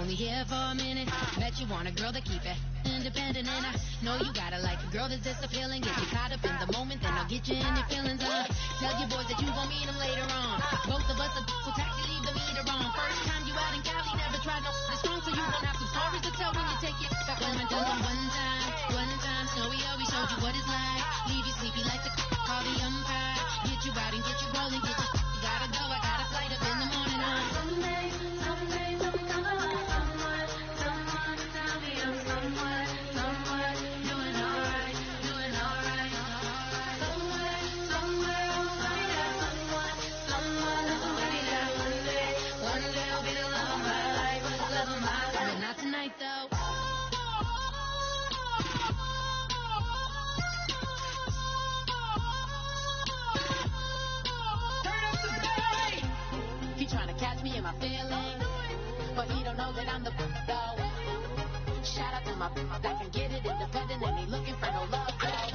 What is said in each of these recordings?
only here for a minute. Bet you want a girl to keep it independent, and I know you gotta like a girl that's this appealing. Get you caught up in the moment, then I'll get you in your feelings. Tell your boys that you gon' meet them later on. Both of us are so taxi, leave the meter on. First time you out in Cali, never tried no this strong, so you gon' have some stories to tell when you take it back home and tell them one time. Snowy always showed you what it's like. Leave you sleepy like the call the umpire. Get you out and get you rolling, get you gotta go. I got a flight up in the morning on Sunday. But he don't know that I'm the though. Shout out to my that can get it independent and he looking for no love though.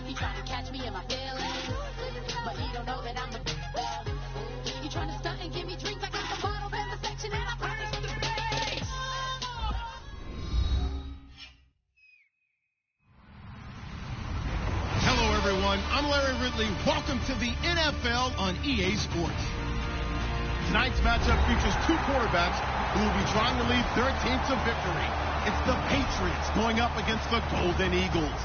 He trying to catch me in my feelings, but he don't know that I'm the though. He trying to stunt and give me drinks. I got the bottles in the section and I promise you the place. Hello everyone, I'm Larry Ridley. Welcome to the NFL on EA Sports. Tonight's matchup features two quarterbacks who will be trying to lead their team to victory. It's the Patriots going up against the Golden Eagles.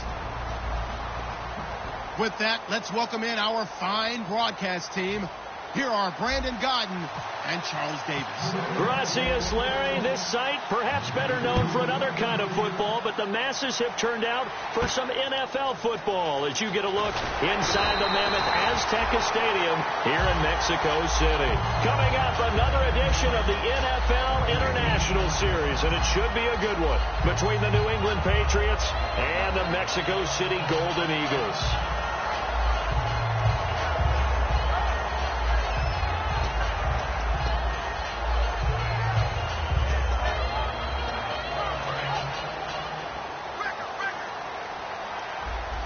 With that, let's welcome in our fine broadcast team. Here are Brandon Godden and Charles Davis. Gracias, Larry. This site, perhaps better known for another kind of football, but the masses have turned out for some NFL football as you get a look inside the Mammoth Azteca Stadium here in Mexico City. Coming up, another edition of the NFL International Series, and it should be a good one between the New England Patriots and the Mexico City Golden Eagles.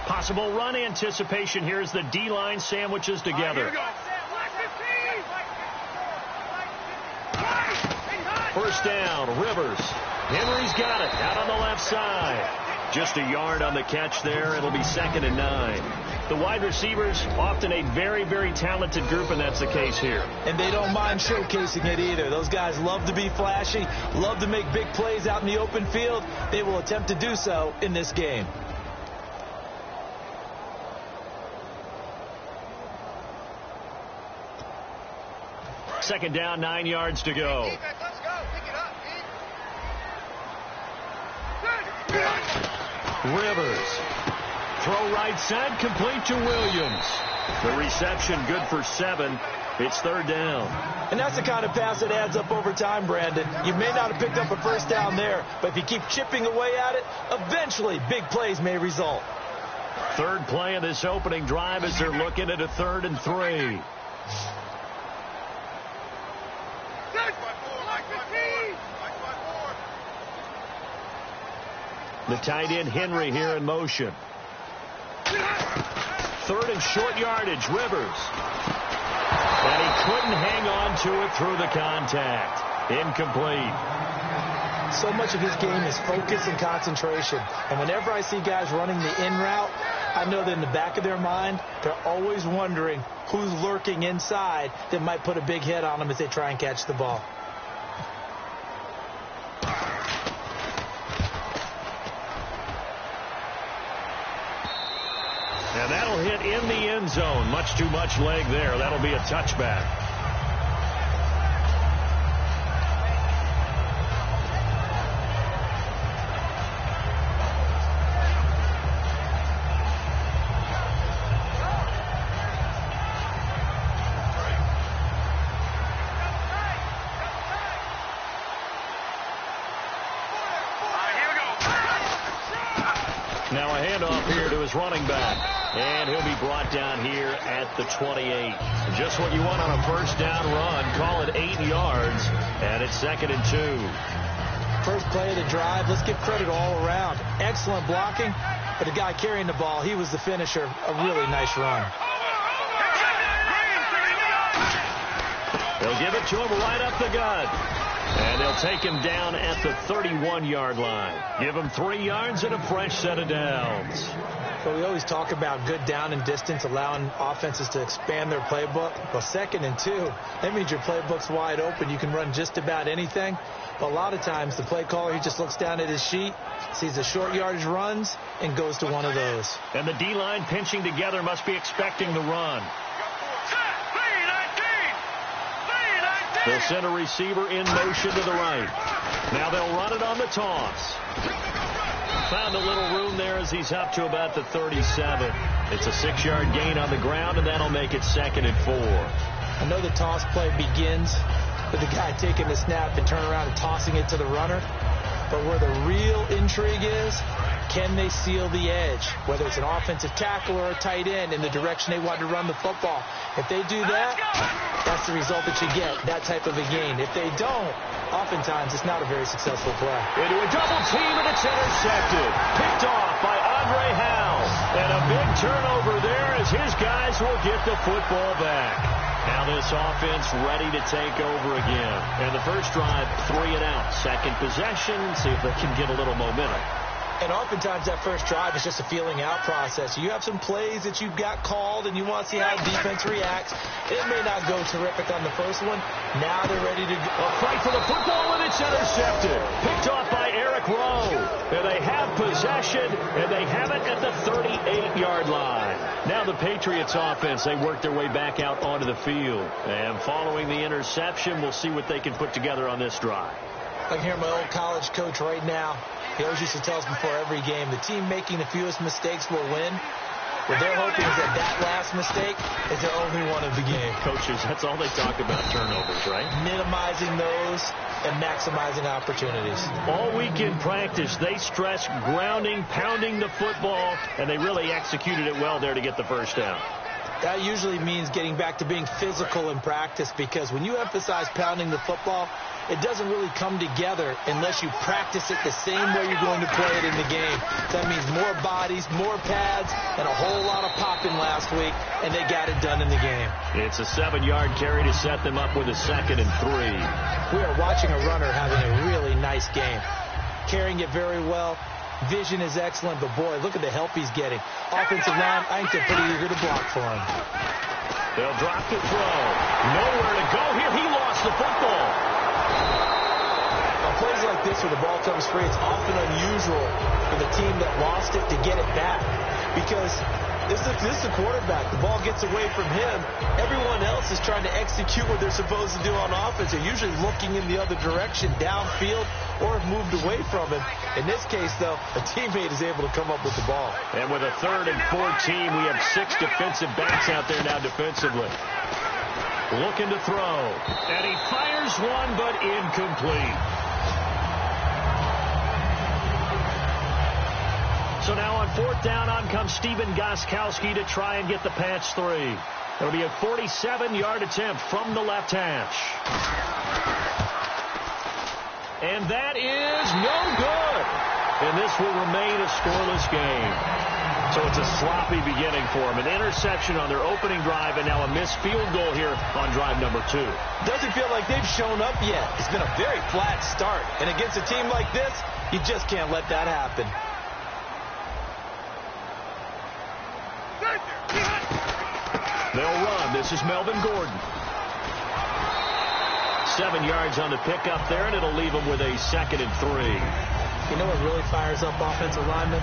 Possible run anticipation here as the D-line sandwiches together. First down, Rivers. Henry's got it out on the left side. Just a yard on the catch there. It'll be 2nd and 9. The wide receivers, often a very, very talented group, and that's the case here. And they don't mind showcasing it either. Those guys love to be flashy, love to make big plays out in the open field. They will attempt to do so in this game. Second down, 9 yards to go. Let's go. Pick it up, Rivers. Throw right side, complete to Williams. The reception good for 7. It's 3rd down. And that's the kind of pass that adds up over time, Brandon. You may not have picked up a first down there, but if you keep chipping away at it, eventually big plays may result. Third play of this opening drive as they're looking at a 3rd and 3. The tight end Henry here in motion. 3rd and short yardage, Rivers. And he couldn't hang on to it through the contact. Incomplete. So much of his game is focus and concentration. And whenever I see guys running the in route, I know that in the back of their mind, they're always wondering who's lurking inside that might put a big hit on them as they try and catch the ball. And that'll hit in the end zone. Much too much leg there. That'll be a touchback. Now a handoff here to his running back. And he'll be brought down here at the 28. Just what you want on a first down run. Call it 8 yards. And it's 2nd and 2. First play of the drive. Let's give credit all around. Excellent blocking. But the guy carrying the ball, he was the finisher. A really nice run. They'll give it to him right up the gut. And they'll take him down at the 31-yard line. Give him 3 yards and a fresh set of downs. So we always talk about good down and distance, allowing offenses to expand their playbook. Well, 2nd and 2, that means your playbook's wide open. You can run just about anything. But a lot of times the play caller, he just looks down at his sheet, sees the short yardage runs, and goes to one of those. And the D-line pinching together must be expecting the run. They'll send a receiver in motion to the right. Now they'll run it on the toss. Found a little room there as he's up to about the 37. It's a 6-yard gain on the ground, and that'll make it 2nd and 4. I know the toss play begins with the guy taking the snap and turning around and tossing it to the runner. But where the real intrigue is, can they seal the edge? Whether it's an offensive tackle or a tight end in the direction they want to run the football. If they do that, that's the result that you get, that type of a gain. If they don't, oftentimes it's not a very successful play. Into a double team, and it's intercepted. Picked off by Andre Howell. And a big turnover there as his guys will get the football back. Now this offense ready to take over again. And the first drive, 3 and out. Second possession, see if they can get a little momentum. And oftentimes that first drive is just a feeling out process. You have some plays that you've got called and you want to see how the defense reacts. It may not go terrific on the first one. Now they're ready to go. A fight for the football, and it's intercepted. Picked off by Eric Rowe. And they have possession, and they have it at the 38-yard line. Now the Patriots offense, they work their way back out onto the field. And following the interception, we'll see what they can put together on this drive. I can hear my old college coach right now. He always used to tell us before every game, the team making the fewest mistakes will win. What they're hoping is that last mistake is their only one of the game. Coaches, that's all they talk about, turnovers, right? Minimizing those and maximizing opportunities. All week in practice, they stress grounding, pounding the football, and they really executed it well there to get the first down. That usually means getting back to being physical in practice, because when you emphasize pounding the football, it doesn't really come together unless you practice it the same way you're going to play it in the game. That means more bodies, more pads, and a whole lot of popping last week, and they got it done in the game. It's a 7-yard carry to set them up with a 2nd and 3. We are watching a runner having a really nice game, carrying it very well. Vision is excellent, but boy, look at the help he's getting. Offensive line, I think they're pretty eager to block for him. They'll drop the throw. Nowhere to go here. He lost the football. On plays like this where the ball comes free, it's often unusual for the team that lost it to get it back, because this is the quarterback. The ball gets away from him. Everyone else is trying to execute what they're supposed to do on offense. They're usually looking in the other direction, downfield, or have moved away from him. In this case, though, a teammate is able to come up with the ball. And with a 3rd and 14, we have 6 defensive backs out there now defensively. Looking to throw. And he fires one, but incomplete. So now on 4th down, on comes Steven Gostkowski to try and get the patch 3. It'll be a 47-yard attempt from the left hash. And that is no good. And this will remain a scoreless game. So it's a sloppy beginning for them. An interception on their opening drive, and now a missed field goal here on drive number 2. Doesn't feel like they've shown up yet. It's been a very flat start. And against a team like this, you just can't let that happen. They'll run. This is Melvin Gordon. 7 yards on the pickup there, and it'll leave them with a 2nd and 3. You know what really fires up offensive linemen?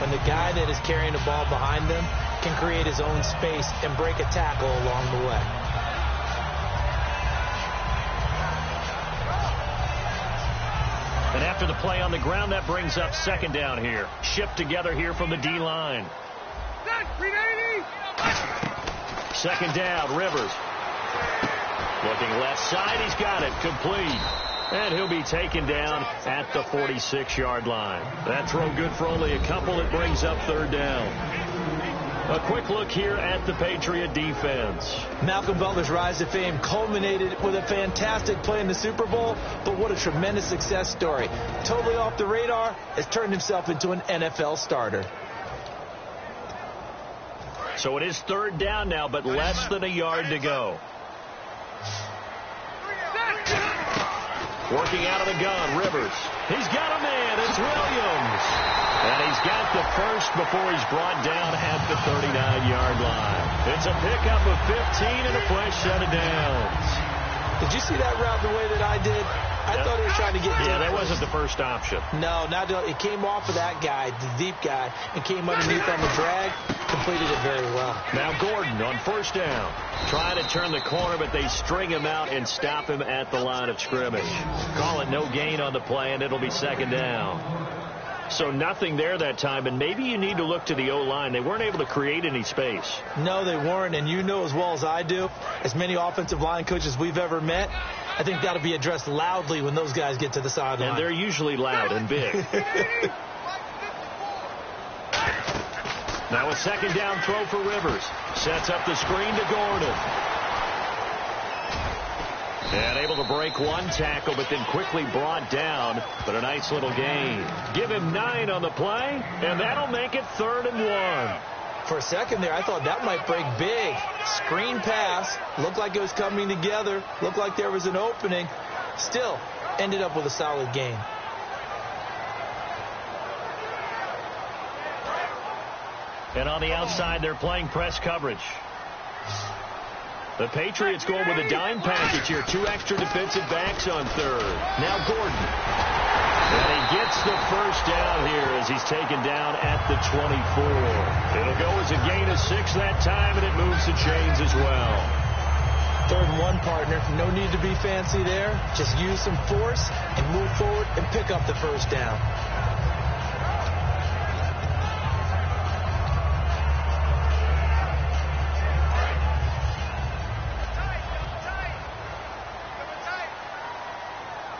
When the guy that is carrying the ball behind them can create his own space and break a tackle along the way. And after the play on the ground, that brings up 2nd down here. Shipped together here from the D-line. 2nd down, Rivers. Looking left side, he's got it, complete. And he'll be taken down at the 46-yard line. That throw good for only a couple. It brings up 3rd down. A quick look here at the Patriot defense. Malcolm Butler's rise to fame culminated with a fantastic play in the Super Bowl, but what a tremendous success story. Totally off the radar, has turned himself into an NFL starter. So it is 3rd down now, but less than a yard to go. Working out of the gun, Rivers. He's got a man. It's Williams. And he's got the first before he's brought down at the 39-yard line. It's a pickup of 15 and a fresh set of downs. Did you see that route the way that I did? I thought he was trying to get deep. Yeah, that wasn't the first option. No, it came off of that guy, the deep guy, and came underneath on the drag. Completed it very well. Now Gordon on first down. Trying to turn the corner, but they string him out and stop him at the line of scrimmage. Call it no gain on the play, and it'll be second down. So nothing there that time, and maybe you need to look to the O-line. They weren't able to create any space. No, they weren't, and you know as well as I do, as many offensive line coaches we've ever met, I think that'll be addressed loudly when those guys get to the sideline. And they're usually loud and big. Now a second down throw for Rivers. Sets up the screen to Gordon. And able to break one tackle, but then quickly brought down. But a nice little gain. Give him 9 on the play, and that'll make it 3rd and 1. For a second there, I thought that might break big. Screen pass. Looked like it was coming together. Looked like there was an opening. Still, ended up with a solid gain. And on the outside, they're playing press coverage. The Patriots going with a dime package here. 2 extra defensive backs on third. Now Gordon. And he gets the first down here as he's taken down at the 24. It'll go as a gain of 6 that time, and it moves the chains as well. 3rd and 1, partner. No need to be fancy there. Just use some force and move forward and pick up the first down.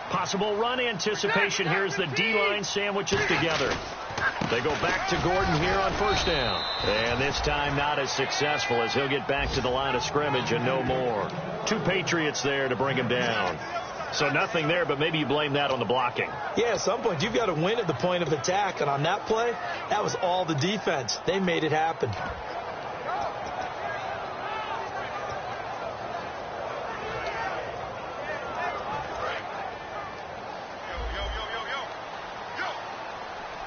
Possible run anticipation here as the D-line sandwiches together. They go back to Gordon here on first down. And this time not as successful as he'll get back to the line of scrimmage and no more. 2 Patriots there to bring him down. So nothing there, but maybe you blame that on the blocking. Yeah, at some point you've got to win at the point of attack. And on that play, that was all the defense. They made it happen.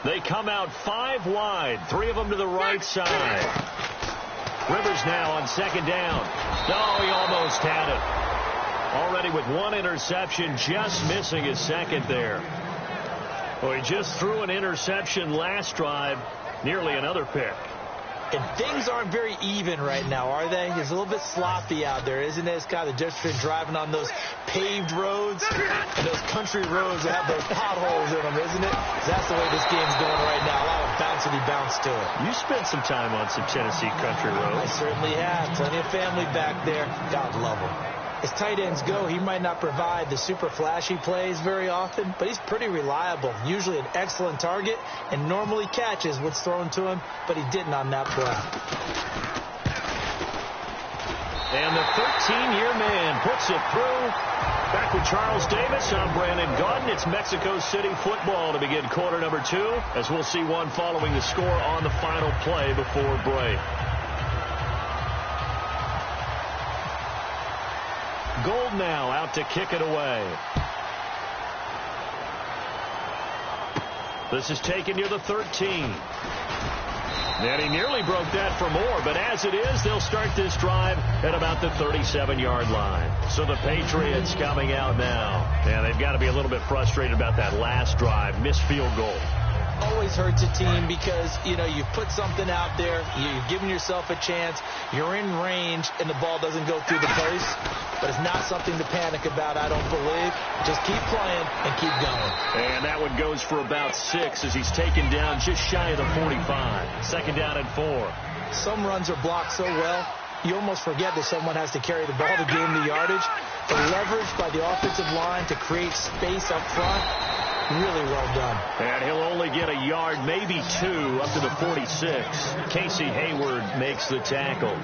They come out 5 wide, 3 of them to the right side. Rivers now on second down. No, he almost had it. Already with 1 interception, just missing his second there. Well, he just threw an interception last drive, nearly another pick. And things aren't very even right now, are they? It's a little bit sloppy out there, isn't it? It's kind of just been driving on those paved roads and those country roads that have those potholes in them, isn't it? That's the way this game's going right now. A lot of bouncy bounce to it. You spent some time on some Tennessee country roads. I certainly have. Plenty of family back there. God love them. As tight ends go, he might not provide the super flashy plays very often, but he's pretty reliable. Usually an excellent target and normally catches what's thrown to him, but he didn't on that play. And the 13-year man puts it through. Back with Charles Davis, I'm Brandon Gaudin. It's Mexico City football to begin quarter number 2, as we'll see one following the score on the final play before break. Gold now out to kick it away. This is taken near the 13. And he nearly broke that for more, but as it is, they'll start this drive at about the 37-yard line. So the Patriots coming out now. And they've got to be a little bit frustrated about that last drive. Missed field goal. Always hurts a team because, you know, you've put something out there, you've given yourself a chance, you're in range, and the ball doesn't go through the post. But it's not something to panic about, I don't believe. Just keep playing and keep going. And that one goes for about 6 as he's taken down just shy of the 45. Second down and 4. Some runs are blocked so well, you almost forget that someone has to carry the ball to gain the yardage. The leverage by the offensive line to create space up front, really well done. And he'll only get a yard, maybe 2, up to the 46. Casey Hayward makes the tackle.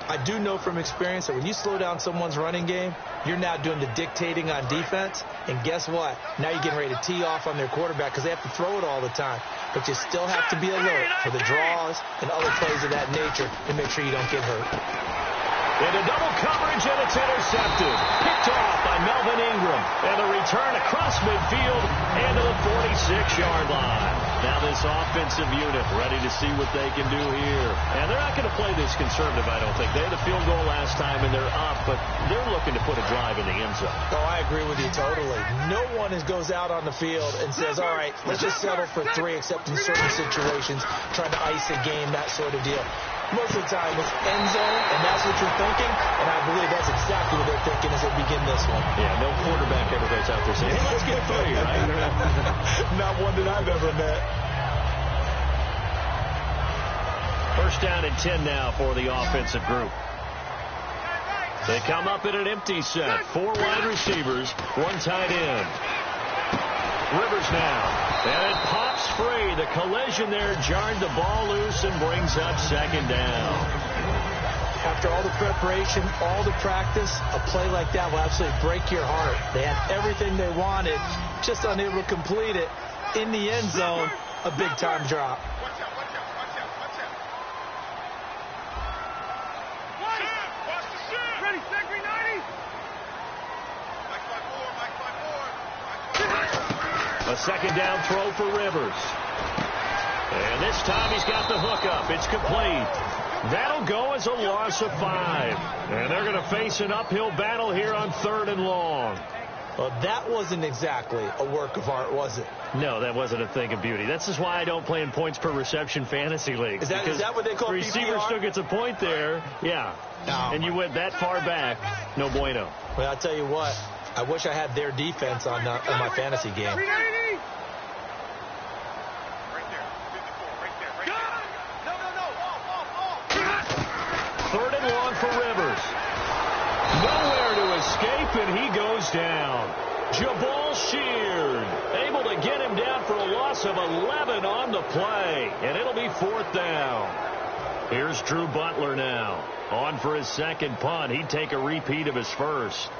I do know from experience that when you slow down someone's running game, you're now doing the dictating on defense. And guess what? Now you're getting ready to tee off on their quarterback because they have to throw it all the time. But you still have to be alert for the draws and other plays of that nature to make sure you don't get hurt. into double coverage, and it's intercepted. Picked off by Melvin Ingram. And the return across midfield and to the 46-yard line. Now this offensive unit ready to see what they can do here. And they're not going to play this conservative, I don't think. They had a field goal last time, and they're up, but they're looking to put a drive in the end zone. Oh, I agree with you totally. No one goes out on the field and says, all right, let's just settle for 3, except in certain situations, trying to ice a game, that sort of deal. Most of the time, it's end zone, and that's what you're thinking, and I believe that's exactly what they're thinking as they begin this one. Yeah, no quarterback ever goes out there saying, hey, let's get 3, right? Not one that I've ever met. First down and 10 now for the offensive group. They come up in an empty set. 4 wide receivers, 1 tight end. Rivers now. And it pops free. The collision there jarred the ball loose and brings up second down. After all the preparation, all the practice, a play like that will absolutely break your heart. They had everything they wanted, just unable to complete it. In the end zone, a big-time drop. A second down throw for Rivers. And this time he's got the hook up. It's complete. That'll go as a loss of 5. And they're going to face an uphill battle here on 3rd and long. Well, that wasn't exactly a work of art, was it? No, that wasn't a thing of beauty. That's just why I don't play in points per reception fantasy leagues. Is that what they call receiver PPR? Still gets a point there. Yeah. No. And you went that far back. No bueno. Well, I'll tell you what. I wish I had their defense on my fantasy game. Third and long for Rivers. Nowhere to escape, and he goes down. Jabal Sheard able to get him down for a loss of 11 on the play, and it'll be 4th down. Here's Drew Butler now. On for his second punt. He'd take a repeat of his first.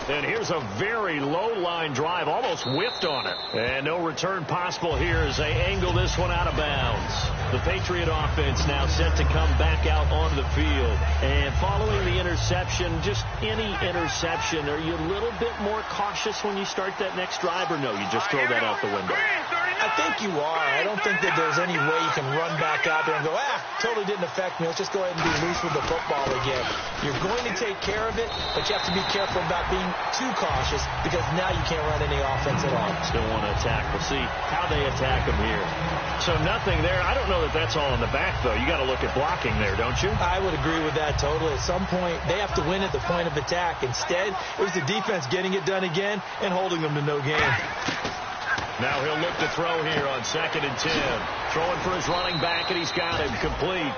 And here's a very low line drive, almost whiffed on it. And no return possible here as they angle this one out of bounds. The Patriot offense now set to come back out onto the field. And following the interception, just any interception, are you a little bit more cautious when you start that next drive, or no, you just throw that out the window? I think you are. I don't think that there's any way you can run back out there and go, totally didn't affect me. Let's just go ahead and be loose with the football again. You're going to take care of it, but you have to be careful about being too cautious because now you can't run any offense at all. Still want to attack. We'll see how they attack them here. So nothing there. I don't know that that's all in the back, though. You got to look at blocking there, don't you? I would agree with that totally. At some point, they have to win at the point of attack. Instead, it was the defense getting it done again and holding them to no gain. Now he'll look to throw here on 2nd and 10. Throwing for his running back, and he's got him complete.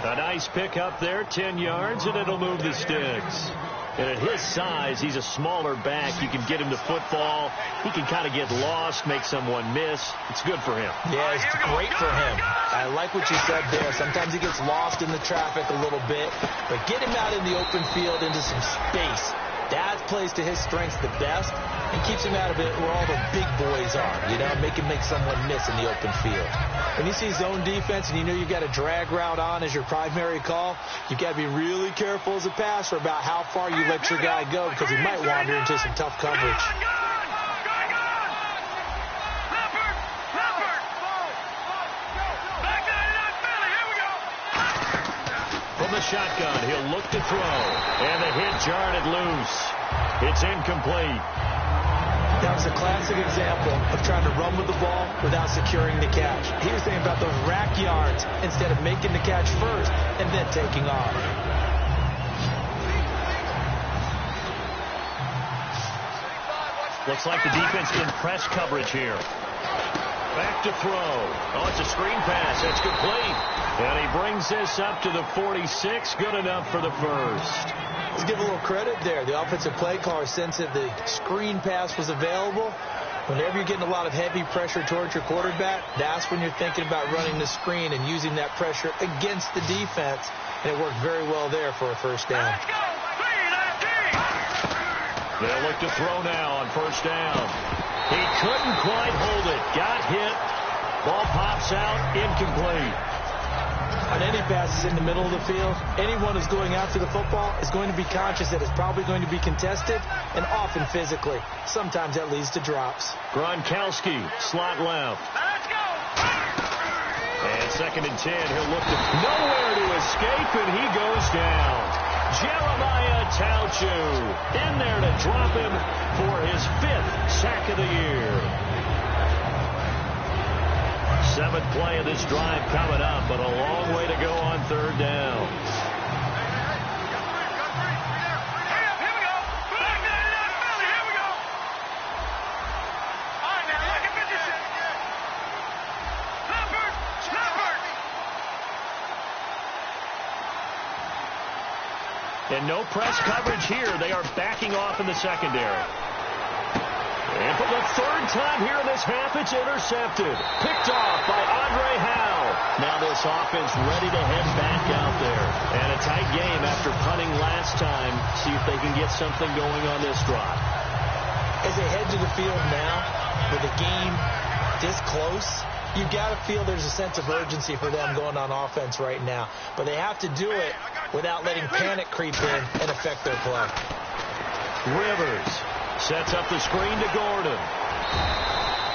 A nice pick up there, 10 yards, and it'll move the sticks. And at his size, he's a smaller back. You can get him the football. He can kind of get lost, make someone miss. It's good for him. Yeah, it's great for him. I like what you said there. Sometimes he gets lost in the traffic a little bit, but get him out in the open field into some space. That plays to his strengths the best and keeps him out of it where all the big boys are, make him make someone miss in the open field. When you see zone defense and you know you've got a drag route on as your primary call, you've got to be really careful as a passer about how far you let your guy go because he might wander into some tough coverage. From the shotgun, he'll look to throw, and the hit jarred it loose. It's incomplete. That was a classic example of trying to run with the ball without securing the catch. He was thinking about those rack yards instead of making the catch first and then taking off. Looks like the defense in press coverage here. Back to throw. Oh, it's a screen pass. That's complete. And he brings this up to the 46. Good enough for the first. Let's give a little credit there. The offensive play caller sensed that the screen pass was available. Whenever you're getting a lot of heavy pressure towards your quarterback, that's when you're thinking about running the screen and using that pressure against the defense. And it worked very well there for a first down. They'll look to throw now on first down. He couldn't quite hold it. Got hit pass out, incomplete. On any passes in the middle of the field, anyone who's going after the football is going to be conscious that it's probably going to be contested, and often physically. Sometimes that leads to drops. Gronkowski, slot left. Let's go! And 2nd and 10, he'll look to nowhere to escape, and he goes down. Jeremiah Tauchu in there to drop him for his 5th sack of the year. 7th play of this drive coming up, but a long way to go on 3rd down. And no press coverage here. They are backing off in the secondary. And for the 3rd time here in this half, it's intercepted. Picked off by Andre Howe. Now this offense ready to head back out there. And a tight game after punting last time. See if they can get something going on this drive. As they head to the field now, with the game this close, you've got to feel there's a sense of urgency for them going on offense right now. But they have to do it without letting panic creep in and affect their play. Rivers sets up the screen to Gordon.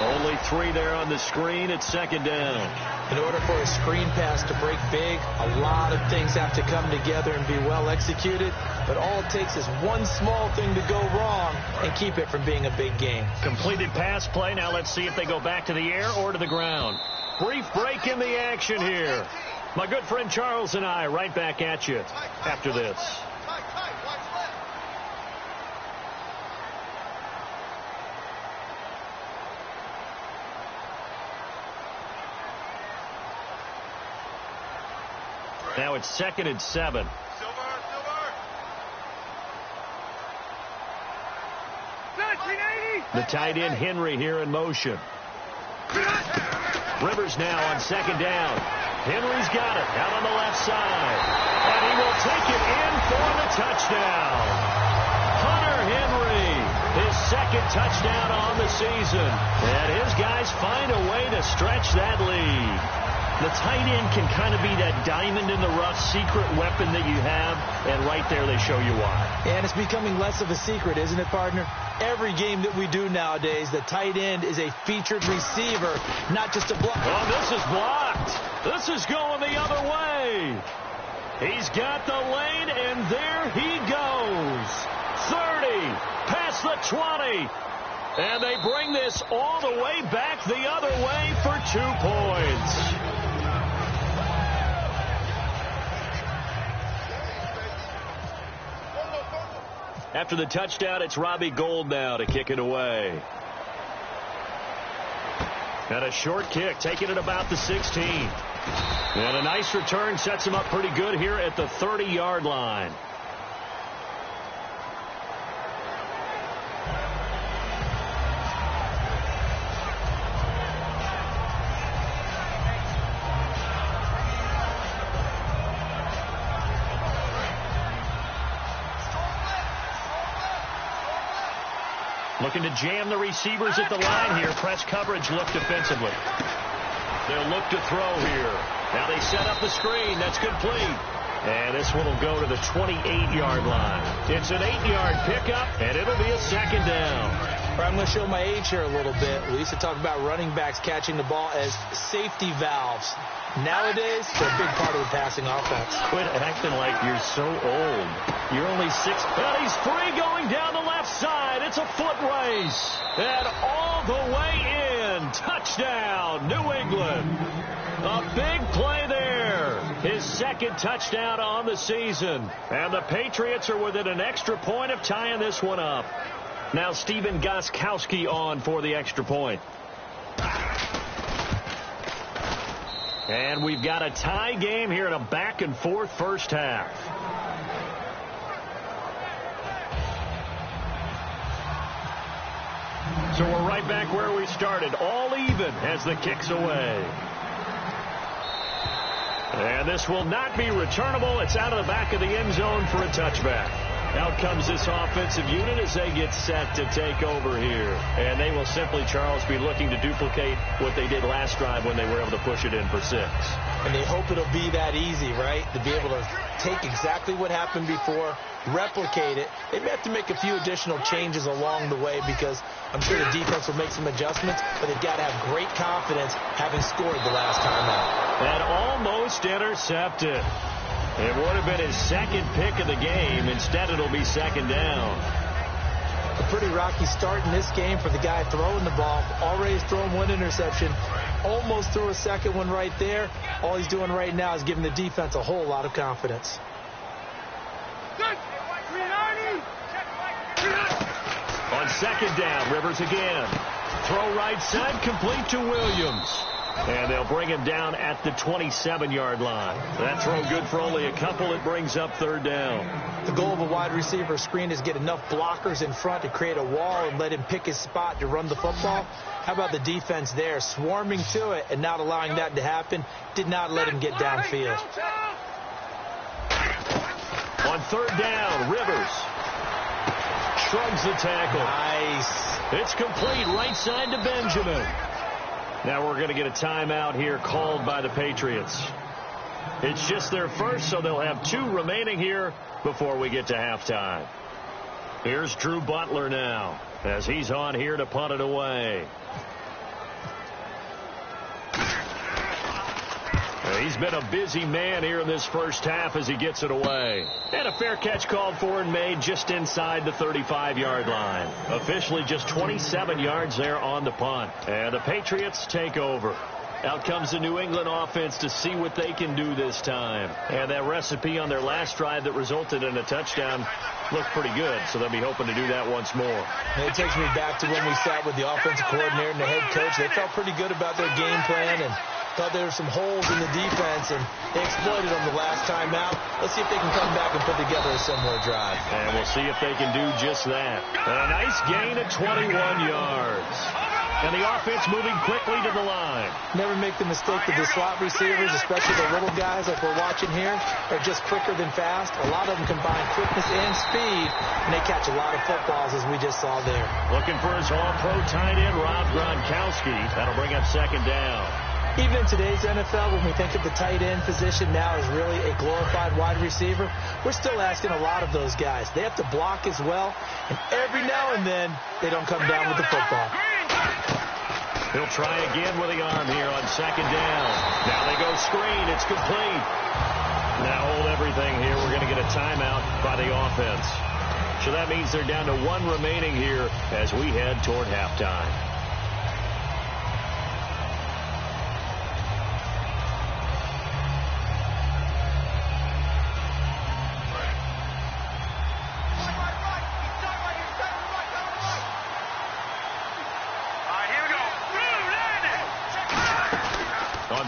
Only 3 there on the screen at 2nd down. In order for a screen pass to break big, a lot of things have to come together and be well executed. But all it takes is one small thing to go wrong and keep it from being a big game. Completed pass play. Now let's see if they go back to the air or to the ground. Brief break in the action here. My good friend Charles and I right back at you after this. Now it's 2nd and 7. The tight end Henry here in motion. Rivers now on 2nd down. Henry's got it out on the left side. And he will take it in for the touchdown. Hunter Henry, his 2nd touchdown on the season. And his guys find a way to stretch that lead. The tight end can kind of be that diamond in the rough secret weapon that you have, and right there they show you why. And it's becoming less of a secret, isn't it, partner? Every game that we do nowadays, the tight end is a featured receiver, not just a block. Oh, this is blocked. This is going the other way. He's got the lane, and there he goes. 30, past the 20. And they bring this all the way back the other way for 2 points. After the touchdown, it's Robbie Gould now to kick it away. And a short kick, taking it about the 16. And a nice return sets him up pretty good here at the 30-yard line. Looking to jam the receivers at the line here. Press coverage look defensively. They'll look to throw here. Now they set up the screen. That's complete. And this one will go to the 28-yard line. It's an 8-yard pickup, and it'll be a 2nd down. I'm going to show my age here a little bit. We used to talk about running backs catching the ball as safety valves. Nowadays, they're a big part of the passing offense. Quit acting like you're so old. You're only 6. And he's free going down the left side. It's a foot race. And all the way in. Touchdown, New England. A big play there. His 2nd touchdown on the season. And the Patriots are within an extra point of tying this one up. Now Stephen Gostkowski on for the extra point. And we've got a tie game here in a back-and-forth first half. So we're right back where we started, all even as the kick's away. And this will not be returnable. It's out of the back of the end zone for a touchback. Out comes this offensive unit as they get set to take over here. And they will simply, Charles, be looking to duplicate what they did last drive when they were able to push it in for 6. And they hope it'll be that easy, right? To be able to take exactly what happened before, replicate it. They may have to make a few additional changes along the way because I'm sure the defense will make some adjustments, but they've got to have great confidence having scored the last time out. And almost intercepted. It would have been his second pick of the game. Instead, it'll be second down. A pretty rocky start in this game for the guy throwing the ball. Already thrown one interception. Almost threw a second one right there. All he's doing right now is giving the defense a whole lot of confidence. On second down, Rivers again. Throw right side, complete to Williams. And they'll bring him down at the 27-yard line. That throw good for only a couple. It brings up third down. The goal of a wide receiver screen is get enough blockers in front to create a wall and let him pick his spot to run the football. How about the defense there, swarming to it and not allowing that to happen? Did not let him get downfield. On third down, Rivers shrugs the tackle. Nice. It's complete right side to Benjamin. Now we're going to get a timeout here called by the Patriots. It's just their first, so they'll have 2 remaining here before we get to halftime. Here's Drew Butler now as he's on here to punt it away. He's been a busy man here in this first half as he gets it away. And a fair catch called for and made just inside the 35-yard line. Officially just 27 yards there on the punt. And the Patriots take over. Out comes the New England offense to see what they can do this time. And that recipe on their last drive that resulted in a touchdown looked pretty good, so they'll be hoping to do that once more. And it takes me back to when we sat with the offensive coordinator and the head coach. They felt pretty good about their game plan and thought there were some holes in the defense, and they exploited them the last time out. Let's see if they can come back and put together a similar drive. And we'll see if they can do just that. And a nice gain at 21 yards. And the offense moving quickly to the line. Never make the mistake that the slot receivers, especially the little guys like we're watching here, are just quicker than fast. A lot of them combine quickness and speed, and they catch a lot of footballs, as we just saw there. Looking for his all-pro tight end, Rob Gronkowski. That'll bring up second down. Even in today's NFL, when we think of the tight end position now as really a glorified wide receiver, we're still asking a lot of those guys. They have to block as well, and every now and then, they don't come down with the football. He'll try again with the arm here on second down. Now they go screen. It's complete. Now hold everything here. We're going to get a timeout by the offense. So that means they're down to 1 remaining here as we head toward halftime.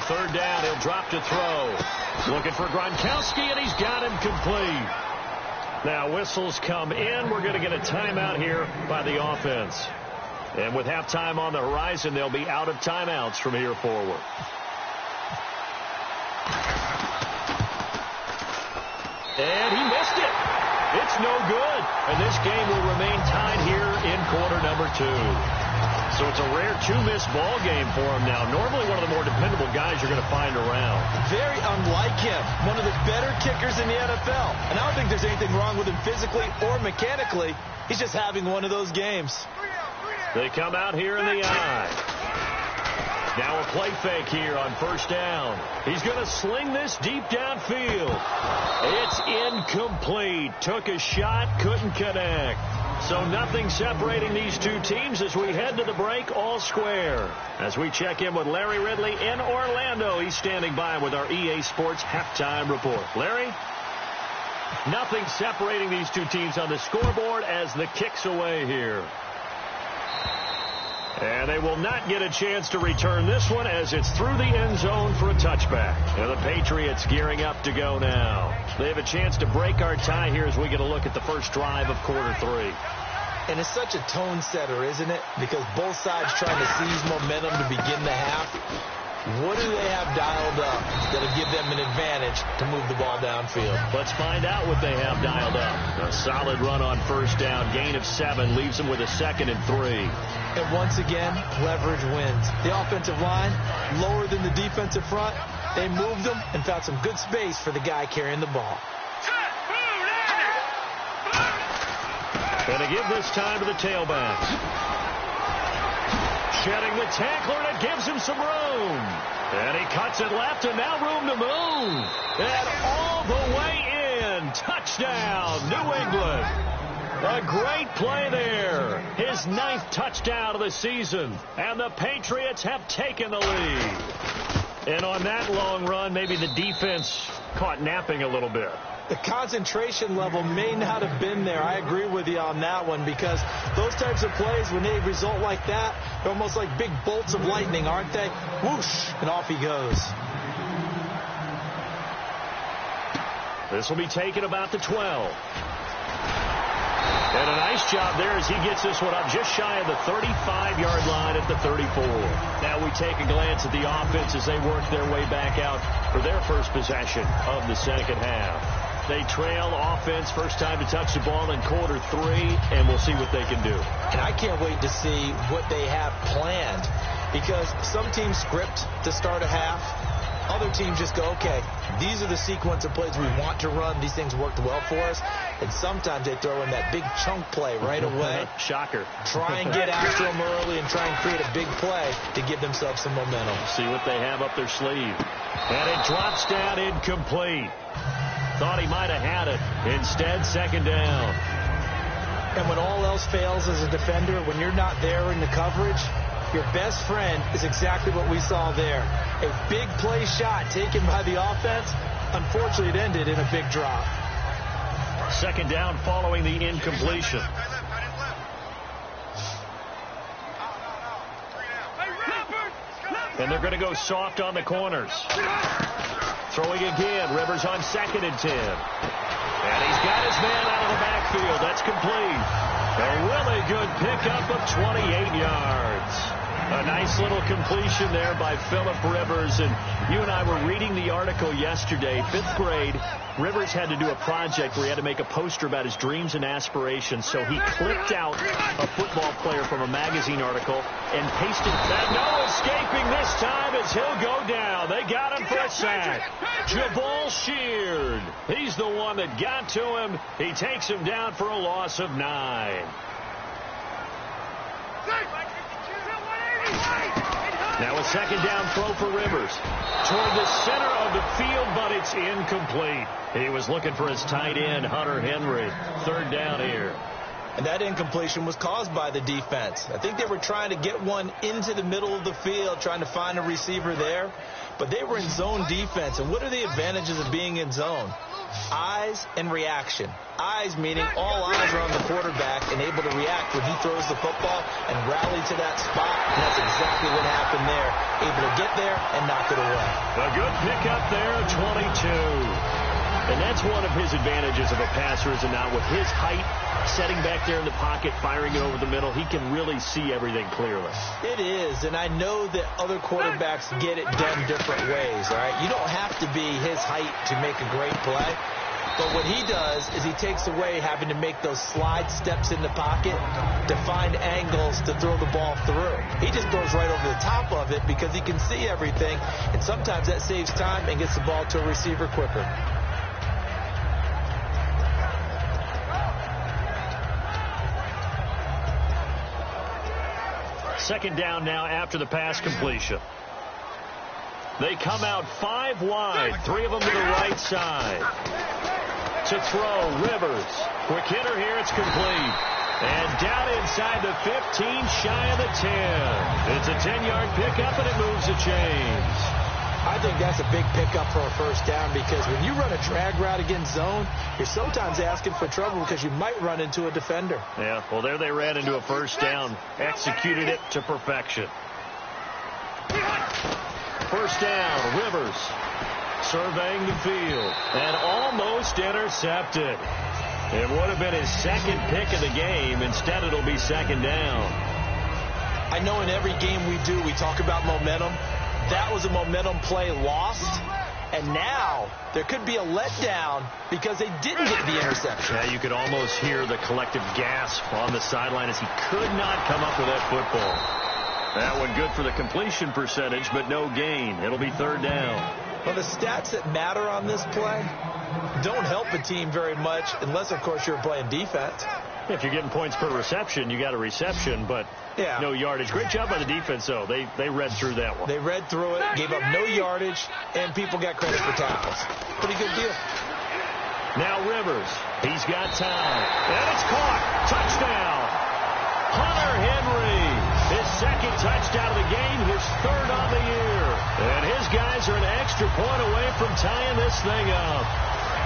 Third down, he'll drop to throw. Looking for Gronkowski, and he's got him complete. Now whistles come in. We're going to get a timeout here by the offense. And with halftime on the horizon, they'll be out of timeouts from here forward. And he missed it. It's no good. And this game will remain tied here in quarter number 2. So it's a rare 2-miss ball game for him now. Normally one of the more dependable guys you're going to find around. Very unlike him. One of the better kickers in the NFL. And I don't think there's anything wrong with him physically or mechanically. He's just having one of those games. They come out here in the eye. Now a play fake here on first down. He's going to sling this deep downfield. It's incomplete. Took a shot, couldn't connect. So nothing separating these two teams as we head to the break, all square. As we check in with Larry Ridley in Orlando. He's standing by with our EA Sports halftime report. Larry? Nothing separating these two teams on the scoreboard as the kick's away here. And they will not get a chance to return this one as it's through the end zone for a touchback. And the Patriots gearing up to go now. They have a chance to break our tie here as we get a look at the first drive of quarter 3. And it's such a tone setter, isn't it? Because both sides trying to seize momentum to begin the half. What do they have dialed up that'll give them an advantage to move the ball downfield? Let's find out what they have dialed up. A solid run on first down. Gain of 7 leaves them with a 2nd and 3. And once again, leverage wins. The offensive line, lower than the defensive front. They moved them and found some good space for the guy carrying the ball. And to give this time to the tailbacks. Shedding the tackler, and it gives him some room. And he cuts it left, and now room to move. And all the way in. Touchdown, New England. A great play there. His 9th touchdown of the season. And the Patriots have taken the lead. And on that long run, maybe the defense caught napping a little bit. The concentration level may not have been there. I agree with you on that one, because those types of plays, when they result like that, they're almost like big bolts of lightning, aren't they? Whoosh, and off he goes. This will be taken about the 12. And a nice job there as he gets this one up just shy of the 35-yard line at the 34. Now we take a glance at the offense as they work their way back out for their first possession of the second half. They trail offense, first time to touch the ball in quarter 3, and we'll see what they can do. And I can't wait to see what they have planned, because some teams script to start a half. Other teams just go, okay, these are the sequence of plays we want to run. These things worked well for us. And sometimes they throw in that big chunk play right away. Shocker. Try and get after them early and try and create a big play to give themselves some momentum. See what they have up their sleeve. And it drops down incomplete. Thought he might have had it. Instead, second down. And when all else fails as a defender, when you're not there in the coverage, your best friend is exactly what we saw there. A big play shot taken by the offense. Unfortunately, it ended in a big drop. Second down following the incompletion. And they're going to go soft on the corners. Throwing again. Rivers on 2nd and 10. And he's got his man out of the backfield. That's complete. A really good pickup of 28 yards. A nice little completion there by Phillip Rivers. And you and I were reading the article yesterday. 5th grade, Rivers had to do a project where he had to make a poster about his dreams and aspirations. So he clipped out a football player from a magazine article and pasted. And no escaping this time as he'll go down. They got him for a sack. Jabal Sheard. He's the one that got to him. He takes him down for a loss of 9. Now a second down throw for Rivers. Toward the center of the field, but it's incomplete. He was looking for his tight end, Hunter Henry. 3rd down here. And that incompletion was caused by the defense. I think they were trying to get one into the middle of the field, trying to find a receiver there. But they were in zone defense. And what are the advantages of being in zone? Eyes and reaction. Eyes meaning all eyes are on the quarterback and able to react when he throws the football and rally to that spot. And that's exactly what happened there. Able to get there and knock it away. A good pickup there, 22. And that's one of his advantages of a passer, is it not? With his height, setting back there in the pocket, firing it over the middle, he can really see everything clearly. It is, and I know that other quarterbacks get it done different ways, all right? You don't have to be his height to make a great play. But what he does is he takes away having to make those slide steps in the pocket to find angles to throw the ball through. He just throws right over the top of it because he can see everything, and sometimes that saves time and gets the ball to a receiver quicker. Second down now after the pass completion. They come out 5 wide, 3 of them to the right side. To throw, Rivers. Quick hitter here, it's complete. And down inside the 15, shy of the 10. It's a 10-yard pickup, and it moves the chains. I think that's a big pickup for a first down, because when you run a drag route against zone, you're sometimes asking for trouble because you might run into a defender. Yeah, well, there they ran into a first down, executed it to perfection. First down, Rivers surveying the field and almost intercepted. It would have been his second pick of the game. Instead, it'll be second down. I know in every game we do, we talk about momentum. that was a momentum play lost. And now there could be a letdown because they didn't get the interception. Yeah, you could almost hear the collective gasp on the sideline as he could not come up with that football. That one good for the completion percentage, but no gain. It'll be third down. Well, the stats that matter on this play don't help a team very much unless, of course, you're playing defense. If you're getting points per reception, you got a reception, but no yardage. Great job by the defense, though. They read through that one. They read through it, gave up no yardage, and people got credit for tackles. Pretty good deal. Now Rivers. He's got time. And it's caught. Touchdown. Hunter Henry. His second touchdown of the game. His third on the year. And his guys are an extra point away from tying this thing up.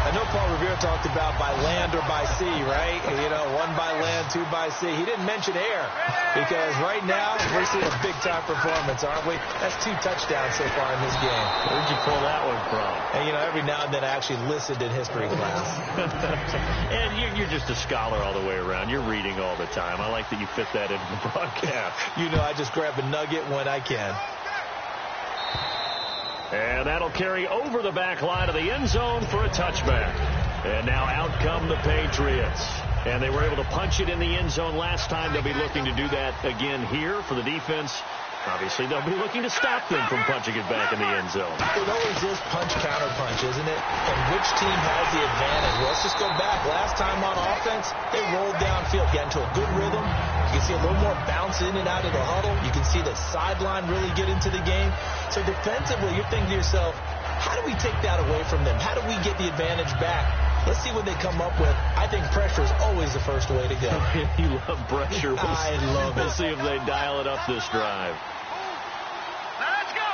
I know Paul Revere talked about by land or by sea, right? You know, one by land, two by sea. He didn't mention air because right now we're seeing a big-time performance, aren't we? That's 2 touchdowns so far in this game. Where'd you pull that one from? And, you know, every now and then I actually listened in history class. And you're just a scholar all the way around. You're reading all the time. I like that you fit that into the broadcast. You know, I just grab a nugget when I can. And that'll carry over the back line of the end zone for a touchback. And now out come the Patriots. And they were able to punch it in the end zone last time. They'll be looking to do that again here for the defense. Obviously, they'll be looking to stop them from punching it back in the end zone. It always is punch-counter-punch, isn't it? And which team has the advantage? Well, let's just go back. Last time on offense, they rolled downfield, got into a good rhythm. You can see a little more bounce in and out of the huddle. You can see the sideline really get into the game. So defensively, you're thinking to yourself, how do we take that away from them? How do we get the advantage back? Let's see what they come up with. I think pressure is always the first way to go. You love pressure. I love it. We'll see if they dial it up this drive. Let's go.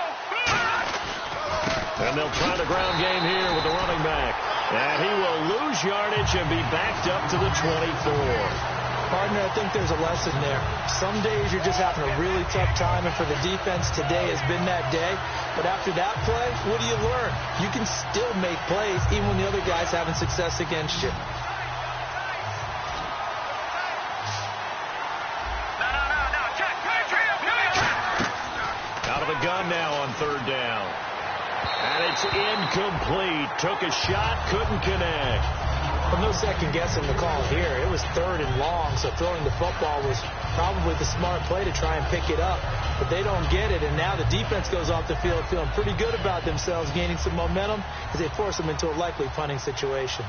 And they'll try the ground game here with the running back. And he will lose yardage and be backed up to the 24. Partner, I think there's a lesson there. Some days you're just having a really tough time, and for the defense, today has been that day. But after that play, what do you learn? You can still make plays even when the other guy's having success against you. Out of the gun now on third down. And it's incomplete. Took a shot, couldn't connect. Well, no second guessing the call here. It was third and long, so throwing the football was probably the smart play to try and pick it up. But they don't get it, and now the defense goes off the field feeling pretty good about themselves, gaining some momentum as they force them into a likely punting situation.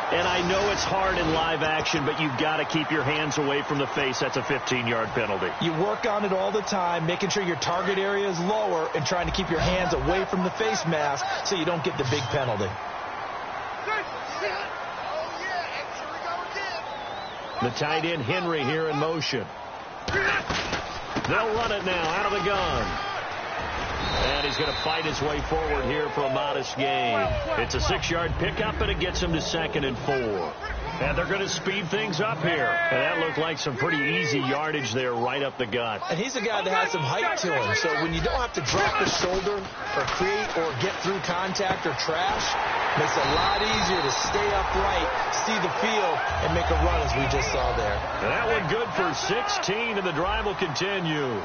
And I know it's hard in live action, but you've got to keep your hands away from the face. That's a 15-yard penalty. You work on it all the time, making sure your target area is lower and trying to keep your hands away from the face mask so you don't get the big penalty. The tight end, Henry, here in motion. They'll run it now out of the gun. And he's going to fight his way forward here for a modest gain. It's a 6-yard pickup, and it gets him to 2nd and 4. And they're going to speed things up here. And that looked like some pretty easy yardage there right up the gut. And he's a guy that has some height to him. So when you don't have to drop the shoulder or create or get through contact or trash, makes it a lot easier to stay upright, see the field, and make a run as we just saw there. And that one good for 16, and the drive will continue.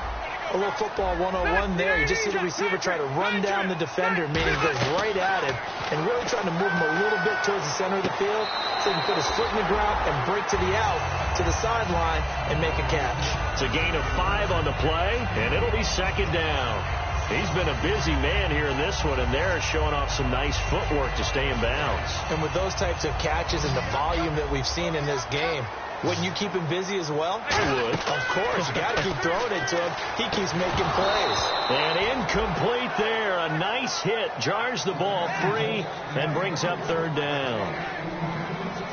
A little football 101 there. You just see the receiver try to run down the defender, meaning goes right at him, and really trying to move him a little bit towards the center of the field so he can put his foot in the ground and break to the out, to the sideline, and make a catch. It's a gain of 5 on the play, and it'll be 2nd down. He's been a busy man here in this one, and they're showing off some nice footwork to stay in bounds. And with those types of catches and the volume that we've seen in this game, wouldn't you keep him busy as well? I would. Of course. You got to keep throwing it to him. He keeps making plays. And incomplete there. A nice hit. Jars the ball free and brings up 3rd down.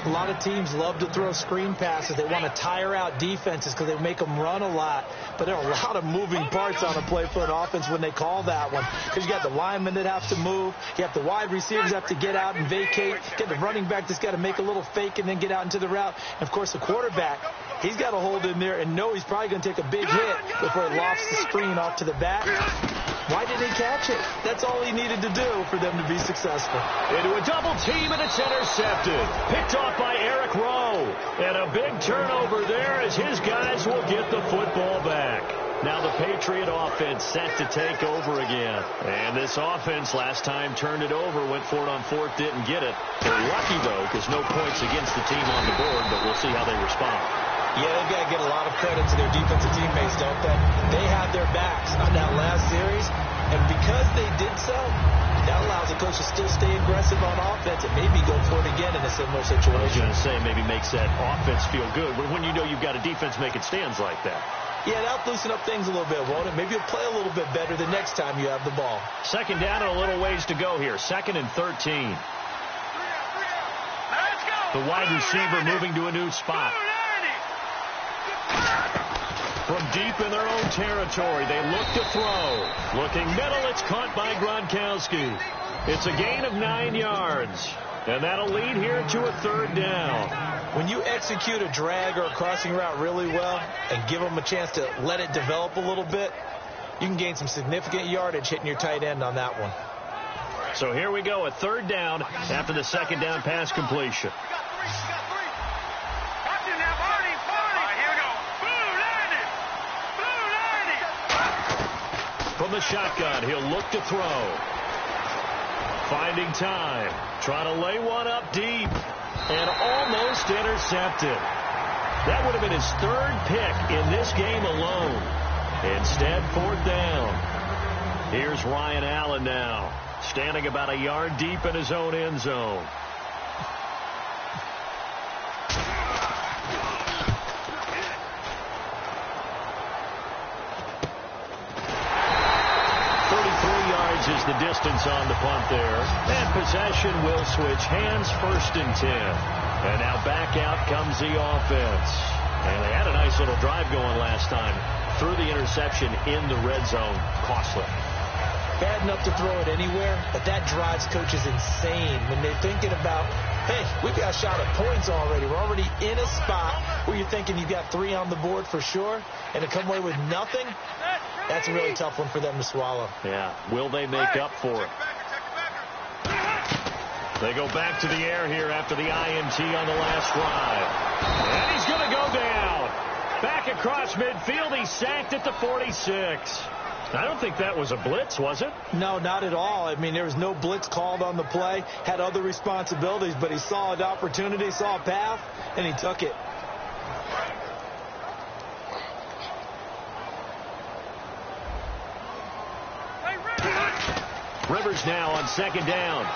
A lot of teams love to throw screen passes. They want to tire out defenses because they make them run a lot. But there are a lot of moving parts on a play for an offense when they call that one. Because you got the linemen that have to move. You have the wide receivers that have to get out and vacate. You got the running back that's got to make a little fake and then get out into the route. And, of course, the quarterback, he's got to hold in there and know he's probably going to take a big hit before he lofts the screen off to the back. Why didn't he catch it? That's all he needed to do for them to be successful. Into a double team, and it's intercepted. Picked off by Eric Rowe. And a big turnover there as his guys will get the football back. Now the Patriot offense set to take over again. And this offense last time turned it over, went for it on fourth, didn't get it. They're lucky, though, because no points against the team on the board, but we'll see how they respond. Yeah, they've got to get a lot of credit to their defensive teammates, don't they? They had their backs on that last series, and because they did so, that allows the coach to still stay aggressive on offense and maybe go for it again in a similar situation. I was going to say, maybe makes that offense feel good when you know you've got a defense making stands like that. Yeah, that'll loosen up things a little bit, won't it? Maybe you'll play a little bit better the next time you have the ball. Second down and a little ways to go here. 2nd and 13. The wide receiver moving to a new spot. From deep in their own territory, they look to throw. Looking middle, it's caught by Gronkowski. It's a gain of 9 yards. And that'll lead here to a 3rd down. When you execute a drag or a crossing route really well and give them a chance to let it develop a little bit, you can gain some significant yardage hitting your tight end on that one. So here we go, a 3rd down after the 2nd down pass completion. From the shotgun, he'll look to throw. Finding time. Trying to lay one up deep. And almost intercepted. That would have been his 3rd pick in this game alone. Instead, 4th down. Here's Ryan Allen now. Standing about a yard deep in his own end zone. Is the distance on the punt there. And possession will switch hands, 1st and 10. And now back out comes the offense. And they had a nice little drive going last time. Threw the interception in the red zone. Costly. Bad enough to throw it anywhere, but that drives coaches insane when they're thinking about, hey, we got a shot at points already. We're already in a spot where you're thinking you got 3 on the board for sure, and to come away with nothing, that's a really tough one for them to swallow. Yeah. Will they make up for it? They go back to the air here after the INT on the last drive. And he's going to go down. Back across midfield. He's sacked at the 46. I don't think that was a blitz, was it? No, not at all. I mean, there was no blitz called on the play. Had other responsibilities, but he saw an opportunity, saw a path, and he took it. Rivers now on 2nd down.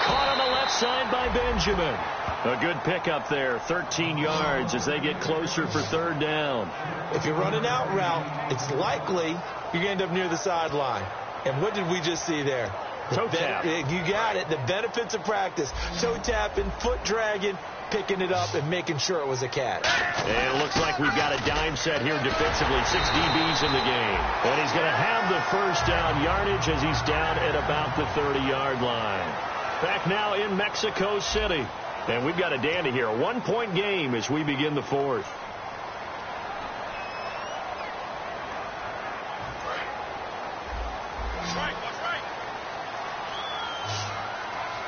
Caught on the left side by Benjamin. A good pickup there, 13 yards as they get closer for 3rd down. If you're running out route, it's likely you're going to end up near the sideline. And what did we just see there? Toe tap. You got it. The benefits of practice. Toe tapping, foot dragging, picking it up, and making sure it was a catch. And it looks like we've got a dime set here defensively. 6 DBs in the game. And he's going to have the 1st down yardage as he's down at about the 30-yard line. Back now in Mexico City. And we've got a dandy here. A 1-point game as we begin the 4th.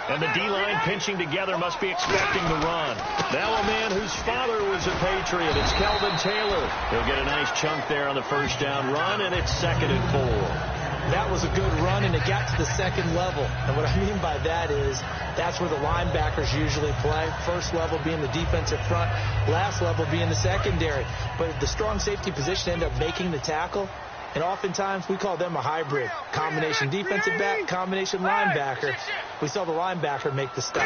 And the D-line pinching together must be expecting the run. Now a man whose father was a Patriot. It's Kelvin Taylor. He'll get a nice chunk there on the 1st down run, and it's 2nd and 4. That was a good run, and it got to the 2nd level. And what I mean by that is that's where the linebackers usually play. 1st level being the defensive front, last level being the secondary. But the strong safety position ended up making the tackle. And oftentimes we call them a hybrid. Combination defensive back, combination linebacker. We saw the linebacker make the stop.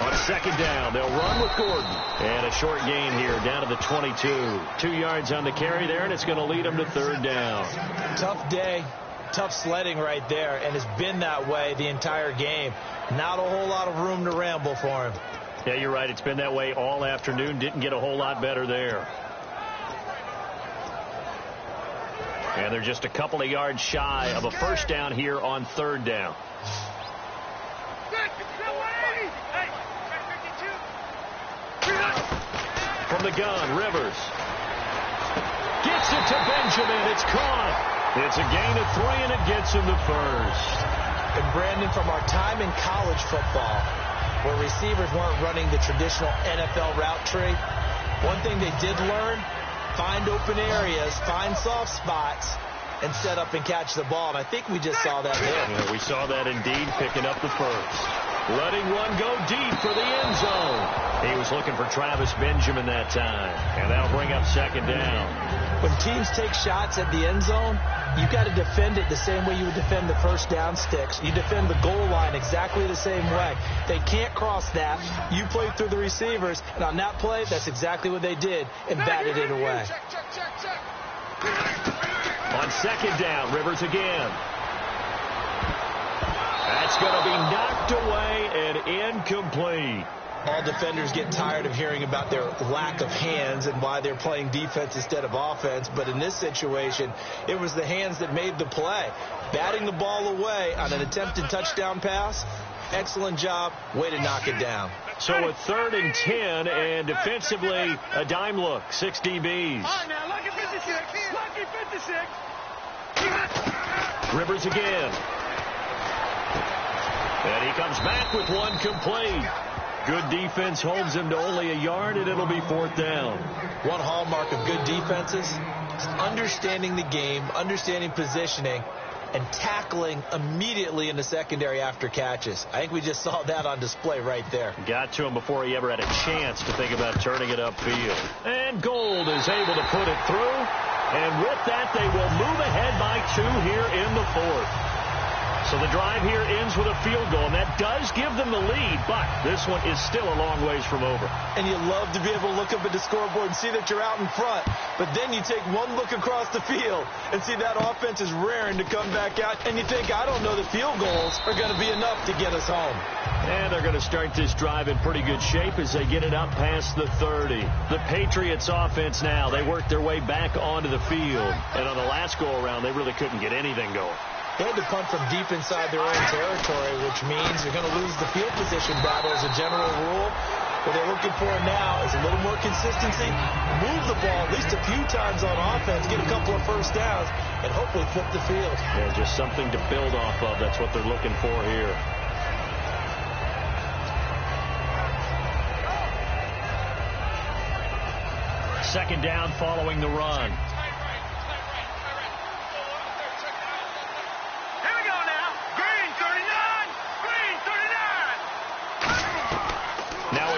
On 2nd down, they'll run with Gordon. And a short gain here down to the 22. 2 yards on the carry there, and it's going to lead them to 3rd down. Tough day. Tough sledding right there, and it's been that way the entire game. Not a whole lot of room to ramble for him. Yeah, you're right. It's been that way all afternoon. Didn't get a whole lot better there. And they're just a couple of yards shy of a 1st down here on 3rd down. From the gun, Rivers. Gets it to Benjamin. It's caught. It's a gain of 3, and it gets him the first. And Brandon, from our time in college football, where receivers weren't running the traditional NFL route tree, one thing they did learn, find open areas, find soft spots, and set up and catch the ball. And I think we just saw that there. Yeah, we saw that indeed, picking up the first. Letting one go deep for the end zone. He was looking for Travis Benjamin that time, and that'll bring up second down. When teams take shots at the end zone, you got to defend it the same way you would defend the first down sticks. You defend the goal line exactly the same way. They can't cross that. You play through the receivers, and on that play, that's exactly what they did and batted it away. On second down, Rivers again. That's going to be knocked away and incomplete. All defenders get tired of hearing about their lack of hands and why they're playing defense instead of offense. But in this situation, it was the hands that made the play. Batting the ball away on an attempted touchdown pass, excellent job. Way to knock it down. So a 3rd and 10, and defensively, a dime look. 6 DBs. Oh, now lucky 56. Lucky 56. Rivers again. And he comes back with one complete. Good defense holds him to only a yard, and it'll be 4th down. One hallmark of good defenses is understanding the game, understanding positioning, and tackling immediately in the secondary after catches. I think we just saw that on display right there. Got to him before he ever had a chance to think about turning it upfield. And Gold is able to put it through. And with that, they will move ahead by 2 here in the 4th. So the drive here ends with a field goal, and that does give them the lead, but this one is still a long ways from over. And you love to be able to look up at the scoreboard and see that you're out in front, but then you take one look across the field and see that offense is raring to come back out, and you think, I don't know that field goals are going to be enough to get us home. And they're going to start this drive in pretty good shape as they get it up past the 30. The Patriots offense now, they work their way back onto the field, and on the last go-around, they really couldn't get anything going. They had to punt from deep inside their own territory, which means they're going to lose the field position battle as a general rule. What they're looking for now is a little more consistency, move the ball at least a few times on offense, get a couple of first downs, and hopefully flip the field. Yeah, just something to build off of. That's what they're looking for here. Second down following the run.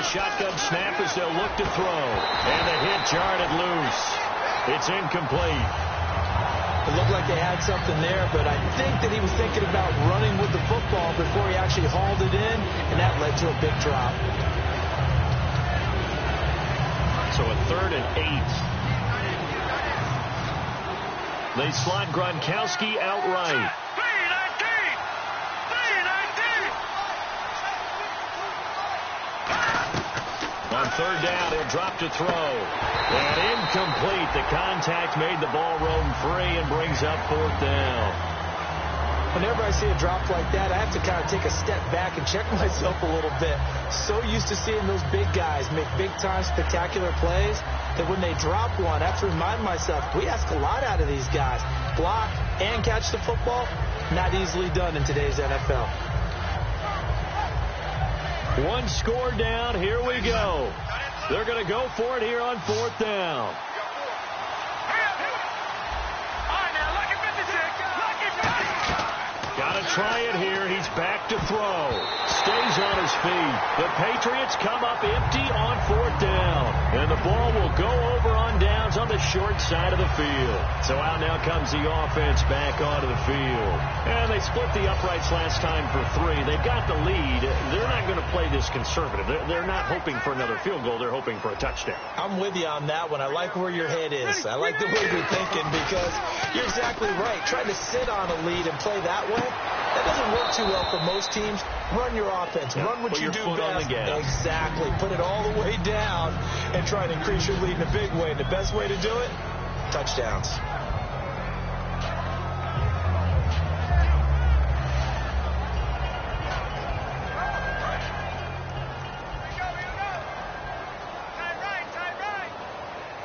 Shotgun snap as they'll look to throw. And the hit jarred it loose. It's incomplete. It looked like they had something there, but I think that he was thinking about running with the football before he actually hauled it in, and that led to a big drop. So a 3rd and 8. They slot Gronkowski outright. On 3rd down, he'll drop to throw. And incomplete. The contact made the ball roam free and brings up 4th down. Whenever I see a drop like that, I have to kind of take a step back and check myself a little bit. So used to seeing those big guys make big-time spectacular plays that when they drop one, I have to remind myself, we ask a lot out of these guys. Block and catch the football, not easily done in today's NFL. One score down. Here we go. They're going to go for it here on 4th down. Got to try it here. He's back to throw. Stays on his feet. The Patriots come up empty on 4th down. And the ball will go over on downs on the short side of the field. So out now comes the offense back onto the field. And they split the uprights last time for 3. They've got the lead. They're not going to play this conservative. They're not hoping for another field goal. They're hoping for a touchdown. I'm with you on that one. I like where your head is. I like the way you're thinking because you're exactly right. Trying to sit on a lead and play that way, that doesn't work too well for most teams. Run your offense. Run what you do best. Exactly. Put it all the way down and try to increase your lead in a big way. The best way to do it, touchdowns.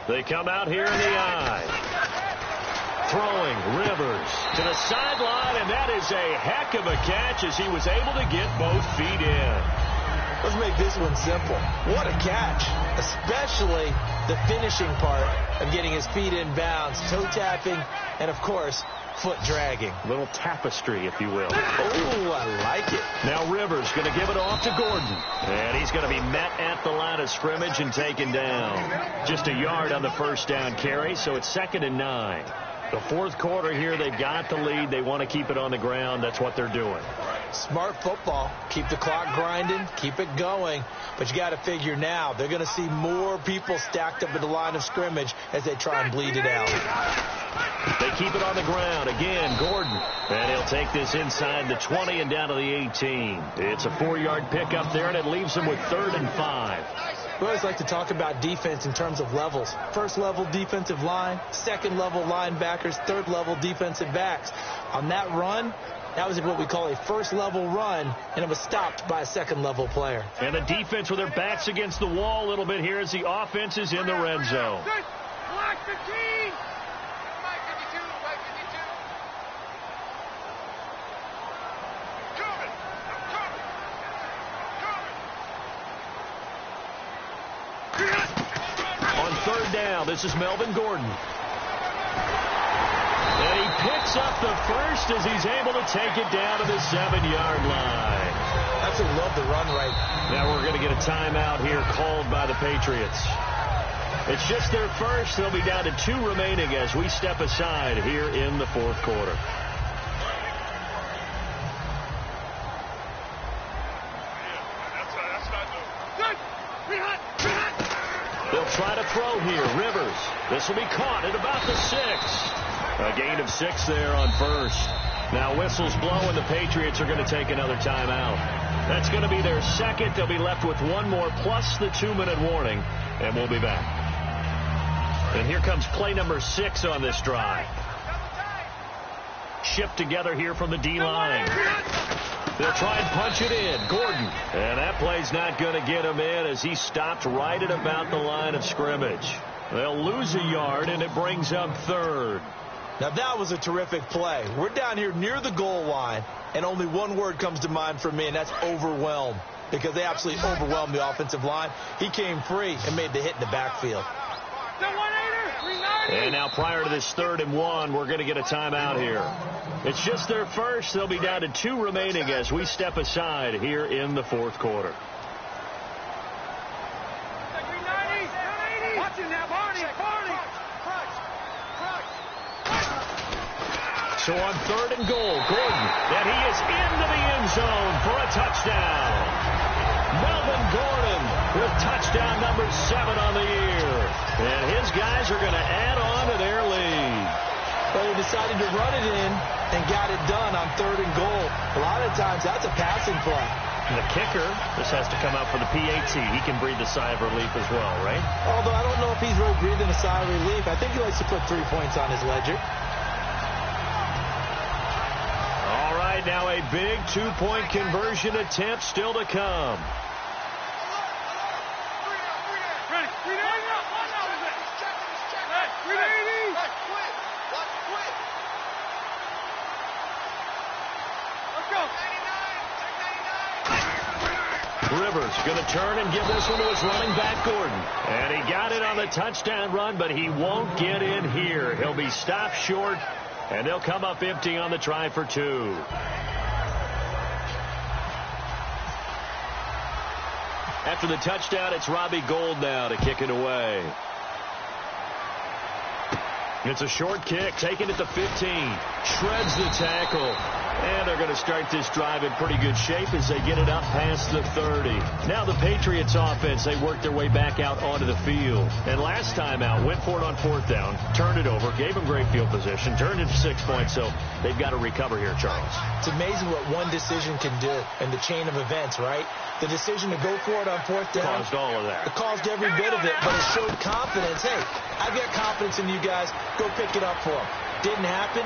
They come out here in the I. Throwing, Rivers to the sideline, and that is a heck of a catch as he was able to get both feet in. Let's make this one simple. What a catch, especially the finishing part of getting his feet in bounds, toe tapping, and, of course, foot dragging. A little tapestry, if you will. Oh, I like it. Now Rivers going to give it off to Gordon. And he's going to be met at the line of scrimmage and taken down. Just a yard on the first down carry, so it's 2nd and 9. The fourth quarter here, they've got the lead. They want to keep it on the ground. That's what they're doing. Smart football. Keep the clock grinding. Keep it going. But you got to figure now, they're going to see more people stacked up at the line of scrimmage as they try and bleed it out. They keep it on the ground. Again, Gordon. And he'll take this inside the 20 and down to the 18. It's a 4-yard pickup there, and it leaves him with 3rd and 5. We always like to talk about defense in terms of levels. First level defensive line, second level linebackers, third level defensive backs. On that run, that was what we call a first level run, and it was stopped by a second level player. And the defense with their backs against the wall a little bit here as the offense is in the red zone. Block the team. On 3rd down, this is Melvin Gordon. And he picks up the first as he's able to take it down to the 7-yard line. That's a love the run right. Now we're going to get a timeout here called by the Patriots. It's just their first. They'll be down to 2 remaining as we step aside here in the fourth quarter. They'll try to throw here. Rivers. This will be caught at about the 6. A gain of 6 there on first. Now whistles blow, and the Patriots are going to take another timeout. That's going to be their second. They'll be left with 1 more plus the 2-minute warning, and we'll be back. And here comes play number 6 on this drive. Shipped together here from the D-line. They'll try and punch it in. Gordon. And that play's not going to get him in as he stopped right at about the line of scrimmage. They'll lose a yard, and it brings up 3rd. Now, that was a terrific play. We're down here near the goal line, and only one word comes to mind for me, and that's overwhelmed, because they absolutely overwhelmed the offensive line. He came free and made the hit in the backfield. And now prior to this 3rd and 1, we're going to get a timeout here. It's just their first. They'll be down to 2 remaining as we step aside here in the fourth quarter. So on 3rd and goal, Gordon, and he is into the end zone for a touchdown. Melvin Gordon with touchdown number 7 on the year. And his guys are going to add on to their lead. Well, they decided to run it in and got it done on 3rd and goal. A lot of times, that's a passing play. And the kicker, this has to come out for the PAT. He can breathe a sigh of relief as well, right? Although I don't know if he's really breathing a sigh of relief. I think he likes to put 3 points on his ledger. All right, now a big 2-point conversion attempt still to come. Rivers going to turn and give this one to his running back, Gordon. And he got it on the touchdown run, but he won't get in here. He'll be stopped short, and they'll come up empty on the try for 2. After the touchdown, it's Robbie Gould now to kick it away. It's a short kick, taken at the 15. Shreds the tackle. And they're going to start this drive in pretty good shape as they get it up past the 30. Now the Patriots offense, they work their way back out onto the field. And last time out, went for it on 4th down, turned it over, gave them great field position, turned it to 6 points, so they've got to recover here, Charles. It's amazing what one decision can do in the chain of events, right? The decision to go for it on 4th down. Caused all of that. It caused every bit of it, but it showed confidence. Hey, I've got confidence in you guys. Go pick it up for them. Didn't happen.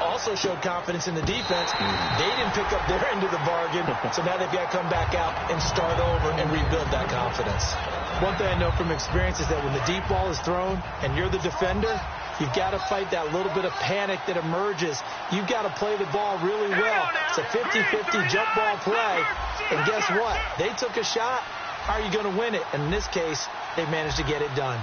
Also showed confidence in the defense. They didn't pick up their end of the bargain, so now they've got to come back out and start over and rebuild that confidence. One thing I know from experience is that when the deep ball is thrown and you're the defender, You've got to fight that little bit of panic that emerges. You've got to play the ball really well. It's a 50-50 jump ball play. And guess what? They took a shot. How are you going to win it? And in this case, they managed to get it done.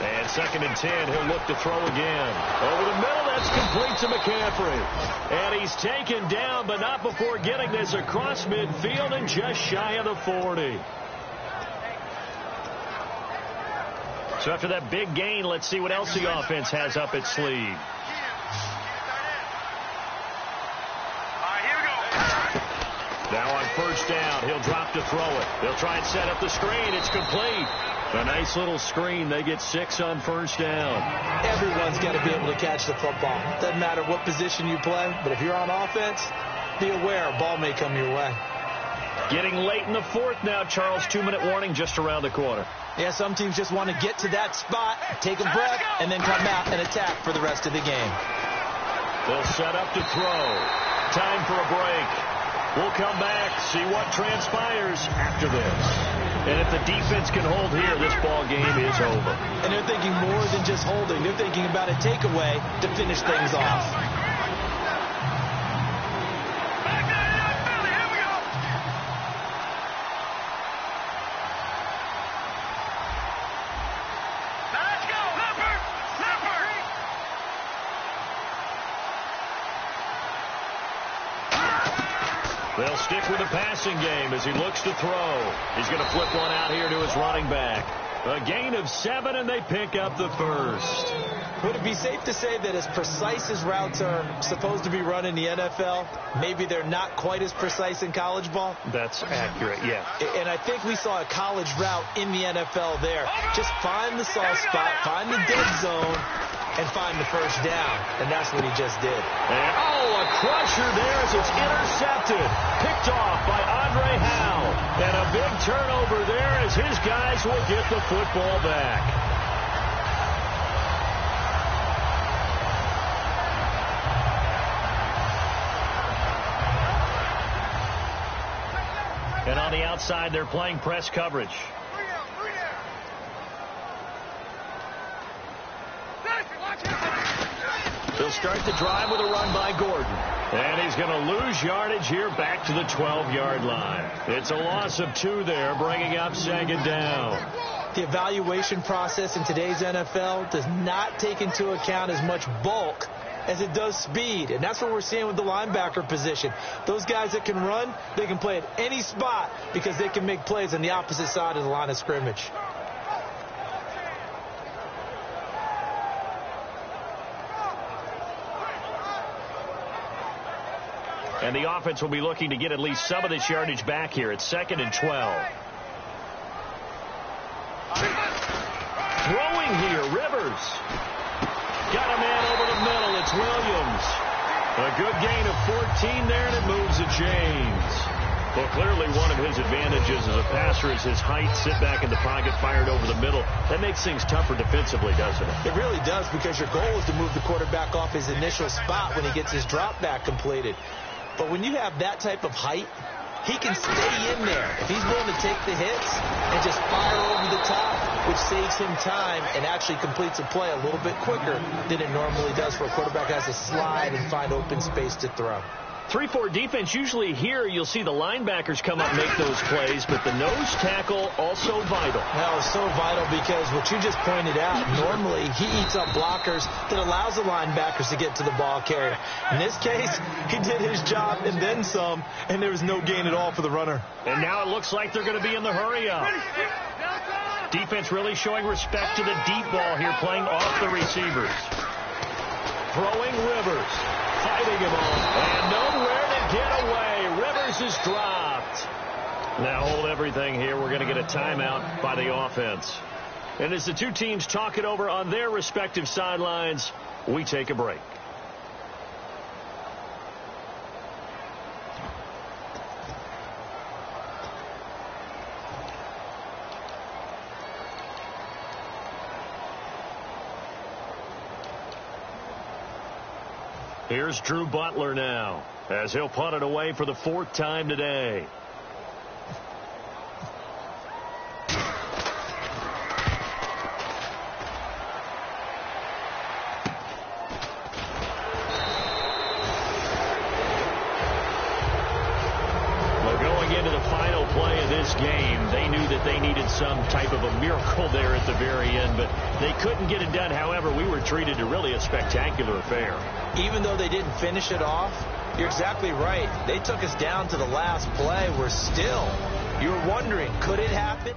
And 2nd and 10, he'll look to throw again. Over the middle, that's complete to McCaffrey. And he's taken down, but not before getting this across midfield and just shy of the 40. So after that big gain, let's see what else the offense has up its sleeve. Now on 1st down, he'll drop to throw it. They'll try and set up the screen. It's complete. A nice little screen. They get 6 on 1st down. Everyone's got to be able to catch the football. Doesn't matter what position you play, but if you're on offense, be aware a ball may come your way. Getting late in the 4th now, Charles. 2-minute warning just around the corner. Yeah, some teams just want to get to that spot, take a breath, and then come out and attack for the rest of the game. They'll set up to throw. Time for a break. We'll come back, see what transpires after this. And if the defense can hold here, this ball game is over. And they're thinking more than just holding. They're thinking about a takeaway to finish things off. They'll stick with the passing game as he looks to throw. He's going to flip one out here to his running back. A gain of 7, and they pick up the 1st. Would it be safe to say that as precise as routes are supposed to be run in the NFL, maybe they're not quite as precise in college ball? That's accurate, yeah. And I think we saw a college route in the NFL there. Just find the soft spot, find the dead zone, and find the 1st down. And that's what he just did. And, a crusher there as it's intercepted. Picked off by Andre Howe. And a big turnover there as his guys will get the football back. And on the outside, they're playing press coverage. He'll start the drive with a run by Gordon. And he's going to lose yardage here back to the 12-yard line. It's a loss of 2 there, bringing up 2nd down. The evaluation process in today's NFL does not take into account as much bulk as it does speed. And that's what we're seeing with the linebacker position. Those guys that can run, they can play at any spot because they can make plays on the opposite side of the line of scrimmage. And the offense will be looking to get at least some of this yardage back here. It's 2nd and 12. Throwing here, Rivers. Got a man over the middle. It's Williams. A good gain of 14 there, and it moves to James. Well, clearly one of his advantages as a passer is his height. Sit back in the pocket, fired over the middle. That makes things tougher defensively, doesn't it? It really does, because your goal is to move the quarterback off his initial spot when he gets his drop back completed. But when you have that type of height, he can stay in there. If he's willing to take the hits and just fire over the top, which saves him time and actually completes a play a little bit quicker than it normally does for a quarterback who has to slide and find open space to throw. 3-4 defense, usually here you'll see the linebackers come up and make those plays, but the nose tackle also vital. Well, so vital because what you just pointed out, normally he eats up blockers that allows the linebackers to get to the ball carrier. In this case, he did his job and then some, and there was no gain at all for the runner. And now it looks like they're going to be in the hurry-up. Defense really showing respect to the deep ball here, playing off the receivers. Throwing Rivers. Fighting him on. And nowhere to get away. Rivers is dropped. Now hold everything here. We're going to get a timeout by the offense. And as the two teams talk it over on their respective sidelines, we take a break. Here's Drew Butler now. as he'll punt it away for the 4th time today. Game, they knew that they needed some type of a miracle there at the very end, but they couldn't get it done. However, we were treated to really a spectacular affair. Even though they didn't finish it off, you're exactly right. They took us down to the last play. We're still, you're wondering, could it happen?